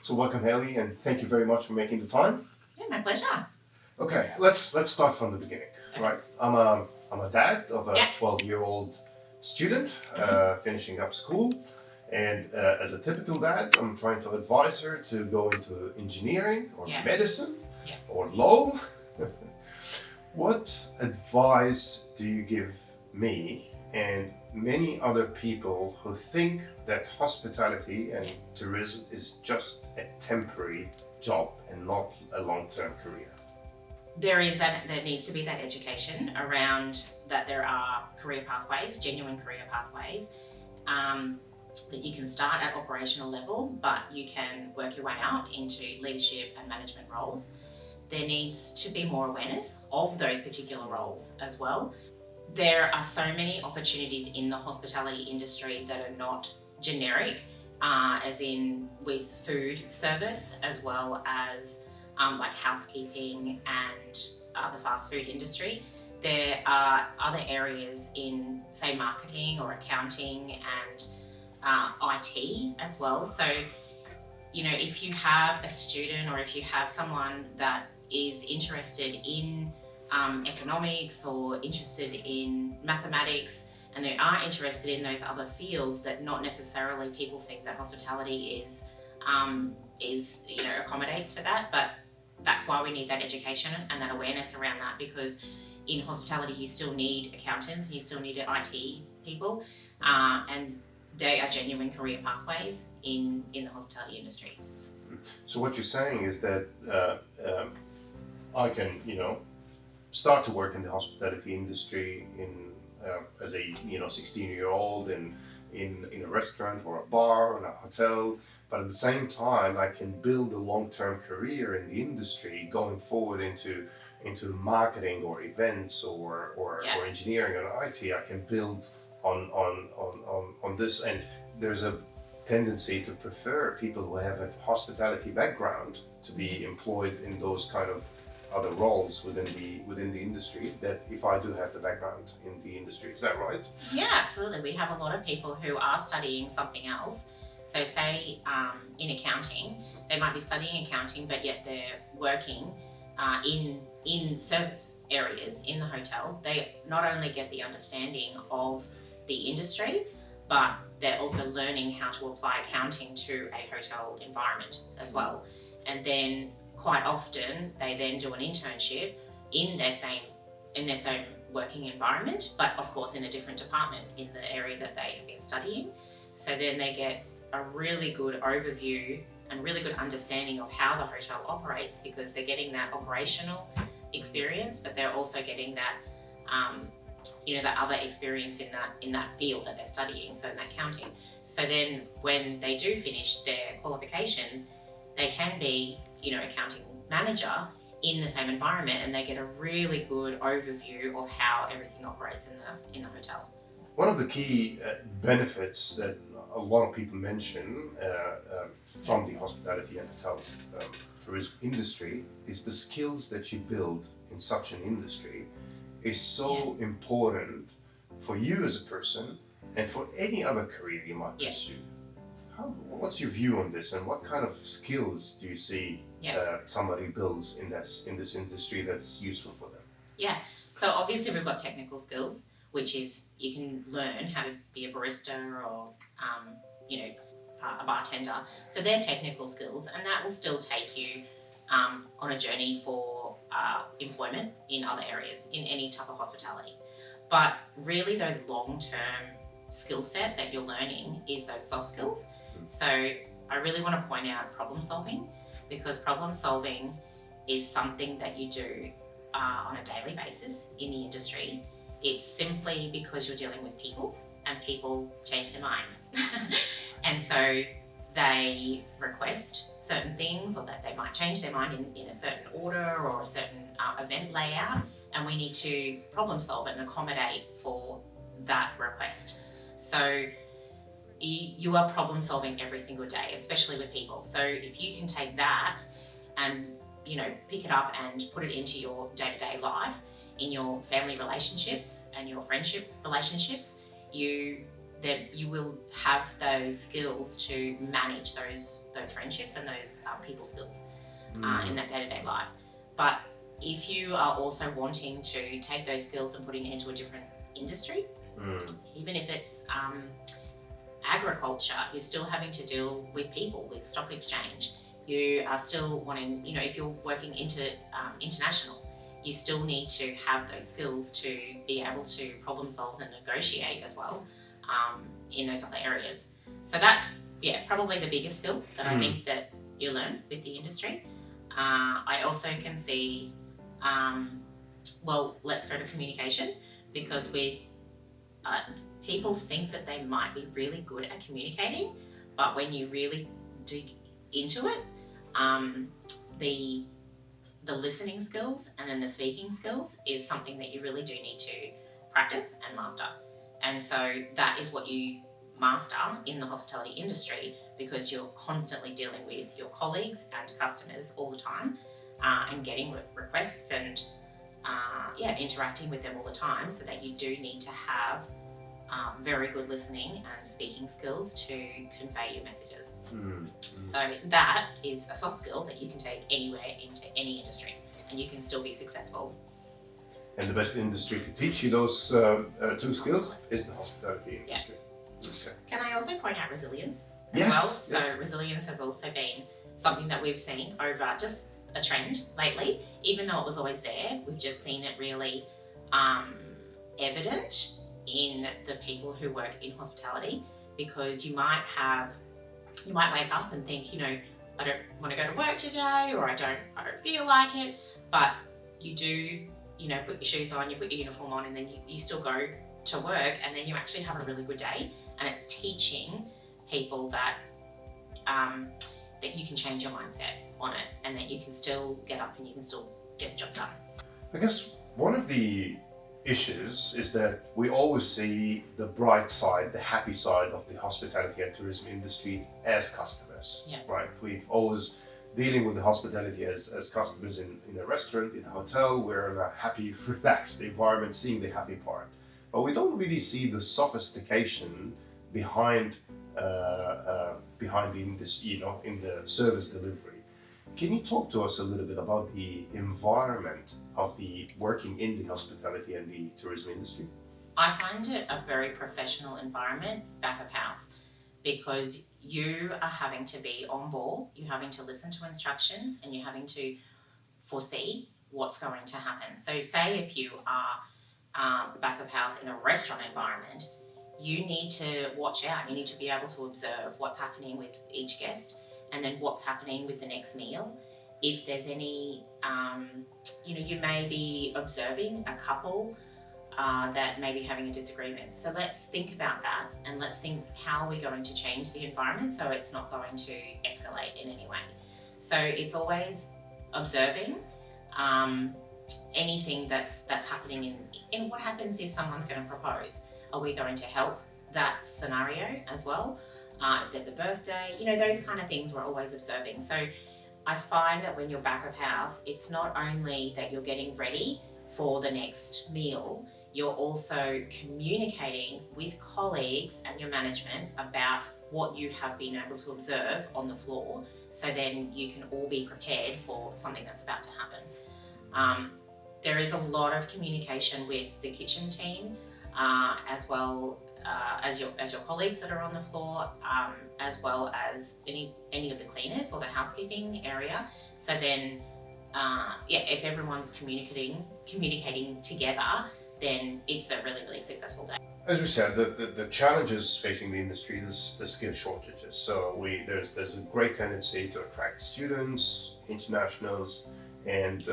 So welcome, Hayley, and thank you very much for making the time. Yeah, my pleasure. Okay, let's start from the beginning. Okay. Right, I'm a dad of a Yeah. 12-year-old student finishing up school, and as a typical dad, I'm trying to advise her to go into engineering or Yeah. medicine Yeah. or law. What advice do you give me and many other people who think that hospitality and tourism is just a temporary job and not a long-term career? There needs to be that education around that there are career pathways, genuine career pathways, that you can start at operational level, but you can work your way out into leadership and management roles. There needs to be more awareness of those particular roles as well. There are so many opportunities in the hospitality industry that are not generic, as in with food service, as well as like housekeeping and the fast food industry. There are other areas in, say, marketing or accounting and IT as well. So, if you have a student or if you have someone that is interested in economics or interested in mathematics, and they are interested in those other fields that not necessarily people think that hospitality is accommodates for that, but that's why we need that education and that awareness around that, because in hospitality you still need accountants and you still need IT people, and they are genuine career pathways in the hospitality industry. So what you're saying is that I can, start to work in the hospitality industry as a 16-year-old in a restaurant or a bar or a hotel, but at the same time I can build a long-term career in the industry going forward into marketing or events or engineering or IT. I can build on this, and there's a tendency to prefer people who have a hospitality background to be employed in those kind of other roles within the industry, that if I do have the background in the industry. Is that right? Yeah, absolutely. We have a lot of people who are studying something else. So say in accounting, they might be studying accounting, but yet they're working in service areas in the hotel. They not only get the understanding of the industry, but they're also learning how to apply accounting to a hotel environment as well. And then quite often they then do an internship in their same working environment, but of course in a different department in the area that they have been studying. So then they get a really good overview and really good understanding of how the hotel operates, because they're getting that operational experience, but they're also getting that that other experience in that field that they're studying, so in accounting. So then when they do finish their qualification, they can be accounting manager in the same environment, and they get a really good overview of how everything operates in the hotel. One of the key benefits that a lot of people mention from the hospitality and hotels tourism industry is the skills that you build in such an industry is so important for you as a person and for any other career you might pursue. What's your view on this, and what kind of skills do you see somebody builds in this industry that's useful for them? Yeah, so obviously we've got technical skills, which is you can learn how to be a barista or a bartender. So they're technical skills, and that will still take you on a journey for employment in other areas, in any type of hospitality. But really those long-term skill set that you're learning is those soft skills. So I really want to point out problem solving, because problem solving is something that you do on a daily basis in the industry. It's simply because you're dealing with people, and people change their minds. And so they request certain things, or that they might change their mind in a certain order or a certain event layout, and we need to problem solve it and accommodate for that request. So you are problem solving every single day, especially with people. So if you can take that and pick it up and put it into your day-to-day life, in your family relationships and your friendship relationships, you that you will have those skills to manage those friendships and those people skills in that day-to-day life. But if you are also wanting to take those skills and putting it into a different industry, even if it's agriculture, you're still having to deal with people, with stock exchange. You are still wanting, if you're working international, you still need to have those skills to be able to problem solve and negotiate as well in those other areas. So that's, probably the biggest skill that I think that you learn with the industry. I also can see, let's go to communication, because with people think that they might be really good at communicating, but when you really dig into it, the listening skills and then the speaking skills is something that you really do need to practice and master. And so that is what you master in the hospitality industry, because you're constantly dealing with your colleagues and customers all the time, and getting requests and interacting with them all the time, so that you do need to have very good listening and speaking skills to convey your messages. So that is a soft skill that you can take anywhere into any industry, and you can still be successful. And the best industry to teach you those two skills is the hospitality industry. Okay. Can I also point out resilience as well? So resilience has also been something that we've seen over just a trend lately. Even though it was always there, we've just seen it really evident in the people who work in hospitality, because you might wake up and think, I don't want to go to work today, or I don't feel like it, but you do, put your shoes on, you put your uniform on, and then you still go to work, and then you actually have a really good day. And it's teaching people that that you can change your mindset on it, and that you can still get up and you can still get the job done. I guess one of the issues is that we always see the bright side, the happy side of the hospitality and tourism industry as customers, right? We've always dealing with the hospitality as customers in a restaurant, in a hotel. We're in a happy, relaxed environment, seeing the happy part. But we don't really see the sophistication behind in this, in the service delivery. Can you talk to us a little bit about the environment of the working in the hospitality and the tourism industry? I find it a very professional environment back of house, because you are having to be on ball, you're having to listen to instructions, and you're having to foresee what's going to happen. So say if you are back of house in a restaurant environment, you need to watch out. You need to be able to observe what's happening with each guest, and then what's happening with the next meal. If there's any, you may be observing a couple that may be having a disagreement. So let's think about that, and let's think, how are we going to change the environment so it's not going to escalate in any way. So it's always observing anything that's happening in what happens if someone's going to propose. Are we going to help that scenario as well? If there's a birthday, those kind of things we're always observing. So I find that when you're back of house, it's not only that you're getting ready for the next meal, you're also communicating with colleagues and your management about what you have been able to observe on the floor, so then you can all be prepared for something that's about to happen. There is a lot of communication with the kitchen team, as well as your colleagues that are on the floor, as well as any of the cleaners or the housekeeping area. So then, if everyone's communicating together, then it's a really, really successful day. As we said, the challenges facing the industry is the skill shortages. So there's a great tendency to attract students, internationals, and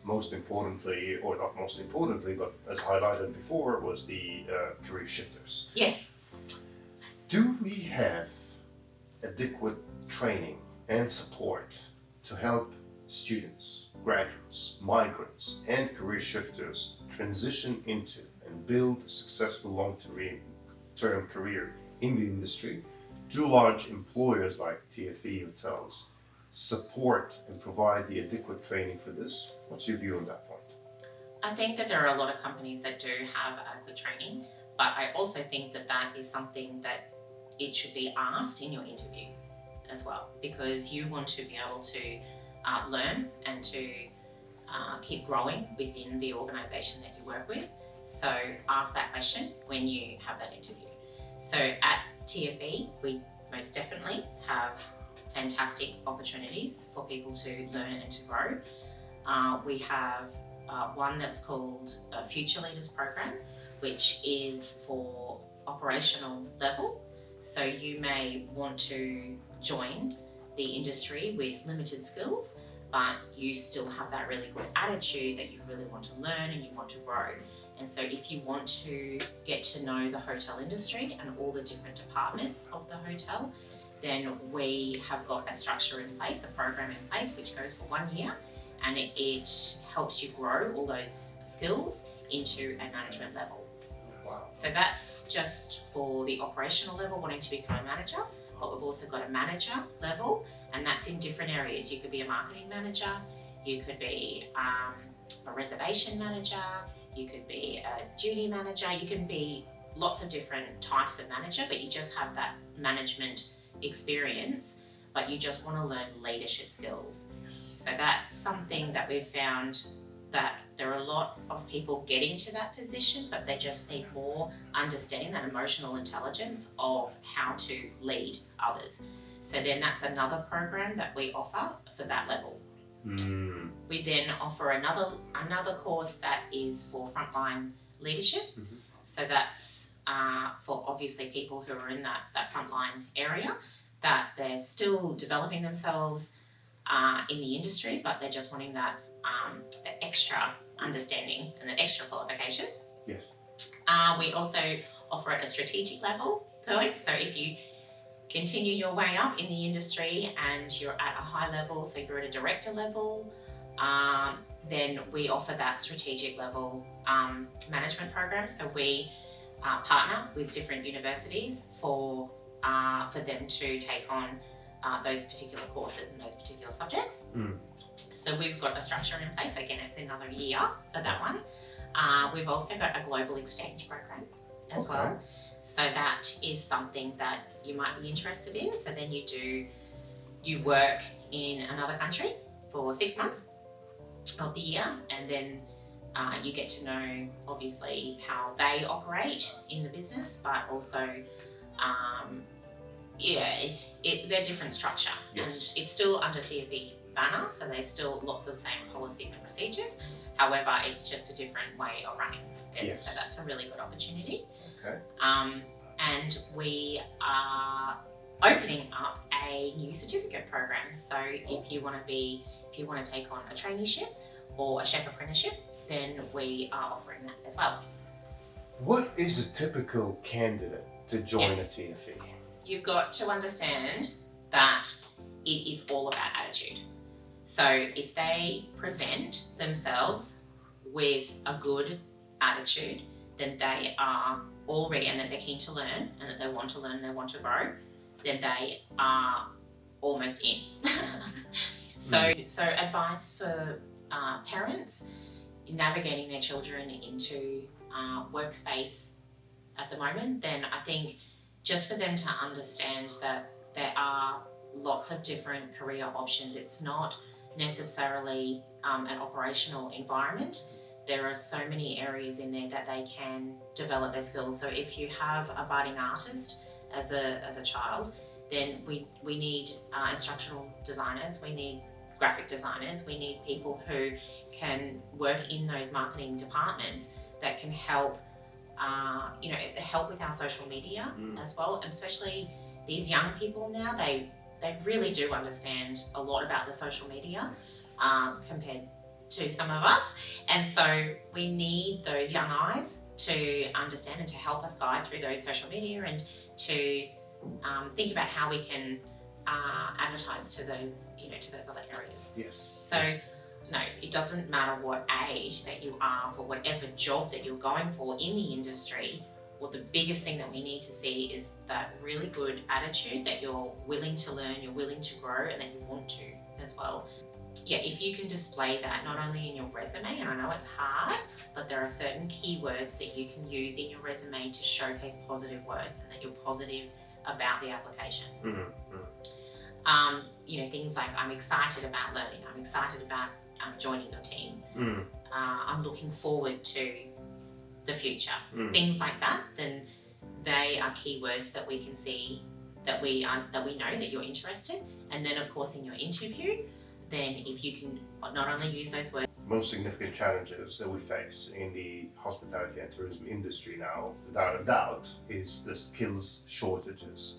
most importantly, or not most importantly, but as highlighted before, was the career shifters. Yes. Do we have adequate training and support to help students, graduates, migrants, and career shifters transition into and build a successful long-term career in the industry? Do large employers like TFE hotels support and provide the adequate training for this? What's your view on that point? I think that there are a lot of companies that do have adequate training, But I also think that that is something that it should be asked in your interview as well, because you want to be able to learn and to keep growing within the organisation that you work with. So ask that question when you have that interview. So at TFE, we most definitely have fantastic opportunities for people to learn and to grow. We have one that's called a Future Leaders Program, which is for operational level. So you may want to join the industry with limited skills, but you still have that really good attitude that you really want to learn and you want to grow. And so if you want to get to know the hotel industry and all the different departments of the hotel, then we have got a structure in place, a program in place, which goes for 1 year, and it helps you grow all those skills into a management level. Wow. So that's just for the operational level, wanting to become a manager. But we've also got a manager level, and that's in different areas. You could be a marketing manager, you could be a reservation manager, you could be a duty manager, you can be lots of different types of manager, but you just have that management experience, but you just want to learn leadership skills. Yes. So that's something that we've found, that there are a lot of people getting to that position, but they just need more understanding, that emotional intelligence of how to lead others. So then that's another program that we offer for that level. We then offer another course that is for frontline leadership. So that's for obviously people who are in that frontline area, that they're still developing themselves in the industry, but they're just wanting that the extra understanding and the extra qualification. Yes. We also offer at a strategic level, though. So if you continue your way up in the industry and you're at a high level, so you're at a director level, then we offer that strategic level management program. So we partner with different universities for them to take on those particular courses and those particular subjects. So we've got a structure in place. Again, it's another year for that one. We've also got a global exchange program as well. So that is something that you might be interested in. So then you work in another country for 6 months of the year, and then you get to know obviously how they operate in the business, but also they're different structure. Yes. And it's still under TFE banner, so there's still lots of same policies and procedures. However, it's just a different way of running it. Yes. So that's a really good opportunity. Okay. And we are opening up a new certificate program. So if you want to take on a traineeship or a chef apprenticeship, then we are offering that as well. What is a typical candidate to join a TFE? You've got to understand that it is all about attitude. So if they present themselves with a good attitude, then they are already, and that they're keen to learn, and that they want to learn and they want to grow, then they are almost in. So advice for parents navigating their children into workspace at the moment, then I think just for them to understand that there are lots of different career options. It's not necessarily an operational environment. There are so many areas in there that they can develop their skills. So if you have a budding artist as a child, then we need instructional designers, we need graphic designers, we need people who can work in those marketing departments that can help help with our social media as well. And especially these young people now, they really do understand a lot about the social media compared to some of us. And so we need those young eyes to understand and to help us guide through those social media, and to think about how we can advertise to those, to those other areas. Yes. So yes. No, it doesn't matter what age that you are, for whatever job that you're going for in the industry. Well, the biggest thing that we need to see is that really good attitude, that you're willing to learn, you're willing to grow, and that you want to as well. if you can display that not only in your resume, and I know it's hard, but there are certain keywords that you can use in your resume to showcase positive words and that you're positive about the application. Things like I'm excited about learning, I'm excited about joining your team, I'm looking forward to the future, things like that. Then they are keywords that we can see that we know that you're interested. And then of course in your interview, then if you can not only use those words. Most significant challenges that we face in the hospitality and tourism industry now, without a doubt, is the skills shortages.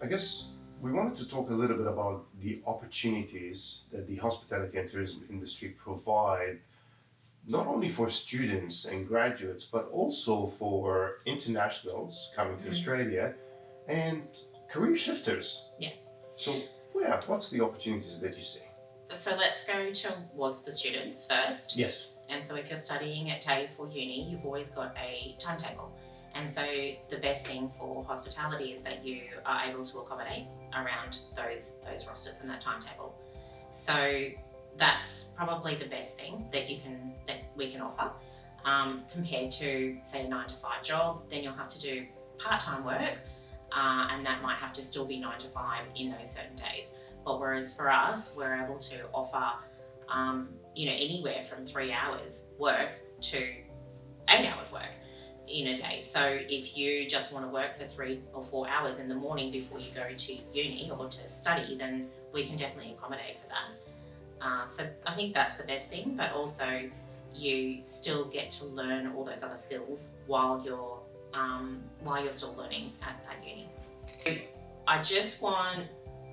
I guess we wanted to talk a little bit about the opportunities that the hospitality and tourism industry provide, not only for students and graduates, but also for internationals coming to Australia and career shifters. So, what's the opportunities that you see? So let's go towards the students first. Yes. And so if you're studying at TAFE or uni, you've always got a timetable. And so the best thing for hospitality is that you are able to accommodate around those rosters and that timetable. So that's probably the best thing that we can offer. Compared to say a 9-to-5 job, then you'll have to do part-time work, and that might have to still be 9 to 5 in those certain days. But whereas for us, we're able to offer anywhere from 3 hours work to 8 hours work in a day. So if you just want to work for 3 or 4 hours in the morning before you go to uni or to study, then we can definitely accommodate for that. So I think that's the best thing, but also you still get to learn all those other skills while you're still learning at uni. So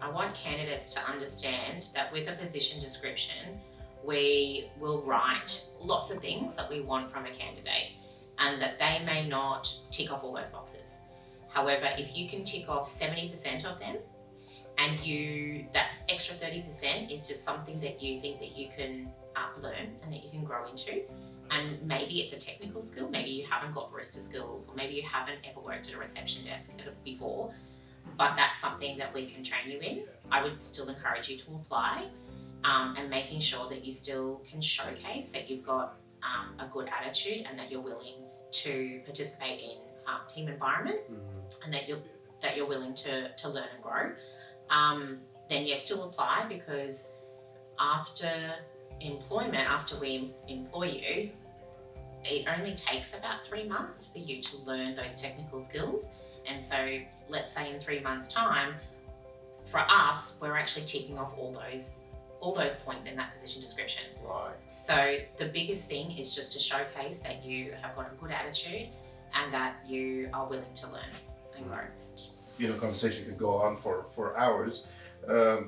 I want candidates to understand that with a position description, we will write lots of things that we want from a candidate, and that they may not tick off all those boxes. However, if you can tick off 70% of them, and that extra 30% is just something that you think that you can learn and that you can grow into, and maybe it's a technical skill, maybe you haven't got barista skills, or maybe you haven't ever worked at a reception desk before, but that's something that we can train you in. I would still encourage you to apply, and making sure that you still can showcase that you've got a good attitude and that you're willing to participate in team environment, and that you're willing to learn and grow. Then yes, still apply, because after we employ you, it only takes about 3 months for you to learn those technical skills. And so let's say in 3 months' time, for us, we're actually ticking off all those points in that position description. Right. So the biggest thing is just to showcase that you have got a good attitude and that you are willing to learn and grow. Conversation could go on for hours.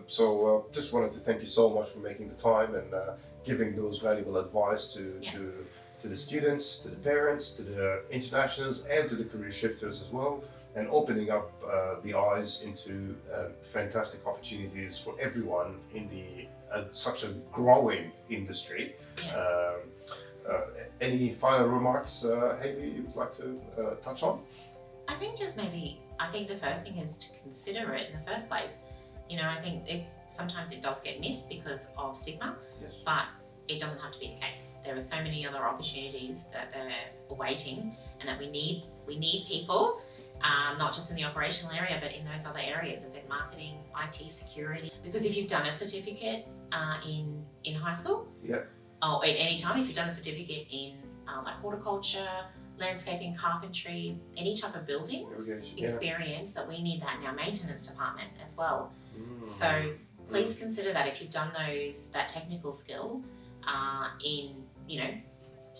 So just wanted to thank you so much for making the time and giving those valuable advice to the students, to the parents, to the internationals, and to the career shifters as well, and opening up the eyes into fantastic opportunities for everyone in such a growing industry. Any final remarks, Hayley, you would like to touch on? I think the first thing is to consider it in the first place. I think sometimes it does get missed because of stigma, but it doesn't have to be the case. There are so many other opportunities that they're awaiting, and that we need people, not just in the operational area, but in those other areas of marketing, IT, security. Because if you've done a certificate in high school, or at any time, if you've done a certificate in like horticulture, landscaping, carpentry, any type of building experience, that we need that in our maintenance department as well. So please consider that if you've done that technical skill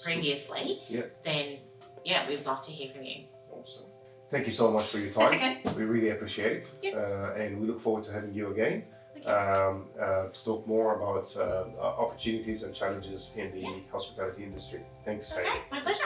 previously, then we'd love to hear from you. Awesome. Thank you so much for your time. That's okay. We really appreciate it, and we look forward to having you again to talk more about opportunities and challenges in the hospitality industry. Thanks. Okay, my pleasure.